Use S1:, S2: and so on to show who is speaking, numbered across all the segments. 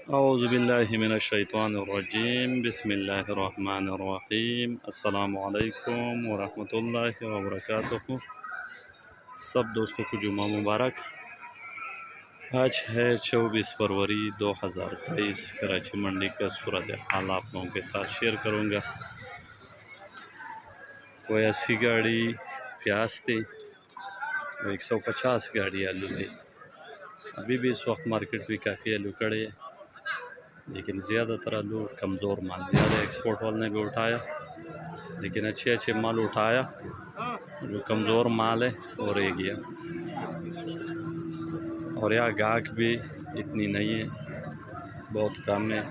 S1: औज़ुबिल्लाहिमिनश्शैतानिर्रजीम बिस्मिल्लाहिर्रहमानिर्रहीम अस्सलामु अलैकुम वरहमतुल्लाहि वबरकातुहू। सब दोस्तों को जुम्मा मुबारक। आज है 24 फरवरी 2023। कराची मंडी का सूरत हाल आप लोगों के साथ शेयर करूँगा। कोई 80 गाड़ी प्याज थी, 150 गाड़ी आलू थी। अभी भी इस वक्त मार्केट भी काफ़ी आलू खड़े है, लेकिन ज़्यादातर आलू कमज़ोर माल, ज़्यादा एक्सपोर्ट वाले ने भी उठाया, लेकिन अच्छे अच्छे माल उठाया। जो कमज़ोर माल है वो रह गया। और यहाँ गाहक भी इतनी नहीं है, बहुत कम है।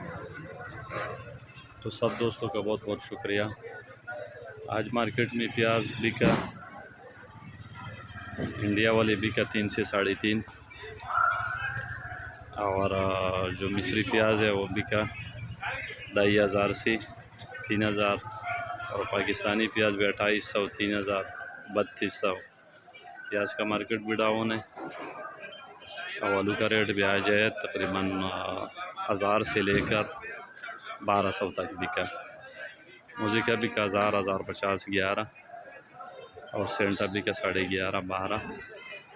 S1: तो सब दोस्तों का बहुत बहुत शुक्रिया। आज मार्केट में प्याज बिका, इंडिया वाले बिका 3 से 3.5, और जो मिस्री प्याज है वो बिका 2,500 से 3,000, और पाकिस्तानी प्याज भी 2,800, 3,000, 3,200। प्याज का मार्केट भी डाउन है। और आलू का रेट भी आ जाए तकरीबन 1000 से लेकर 1200 तक बिका। मुझे का बिका 1000, 1050, 11, और सेंटा बिका 11.5, 12,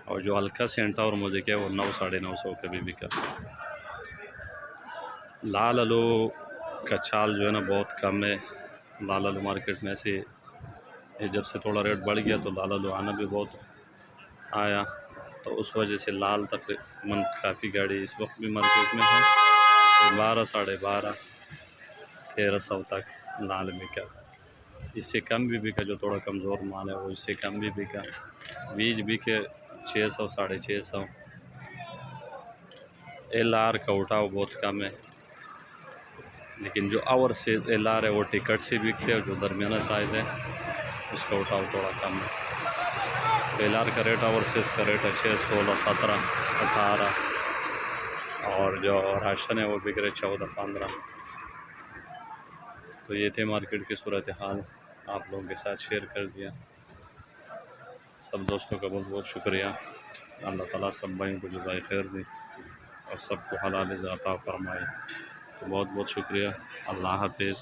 S1: और जो हल्का सेंटा और मुझे क्या वो 9, 950 का भी बिका। लाल आलू का चाल जो है ना बहुत कम है। लाल आलू मार्केट में से जब से थोड़ा रेट बढ़ गया तो लाल आलू आना भी बहुत आया, तो उस वजह से लाल तकरीबन काफ़ी गाड़ी इस वक्त भी मार्केट में है। 12, 12.5, 1,300 तक लाल बिका। इससे कम भी बिका, जो थोड़ा कमज़ोर माल है वो इससे कम भी बिका। बीज बिके 600, 650। LR का उठाव बहुत कम है, लेकिन जो आवर से LR है वो टिकट से बिकते हैं। जो दरमियाना साइज़ है उसका उठाव थोड़ा कम है। LR का रेट आवर से इसका रेट है 6, 16, 17, 18, और जो राशन है वो बिक रहे 14, 15। तो ये थे मार्केट की सूरत हाल, आप लोगों के साथ शेयर कर दिया। सब दोस्तों का बहुत बहुत शुक्रिया। अल्लाह ताला सब भाइयों को जज़ाए खैर दे और सबको हलाल अता फरमाए। तो बहुत बहुत शुक्रिया। अल्लाह हाफ़िज़।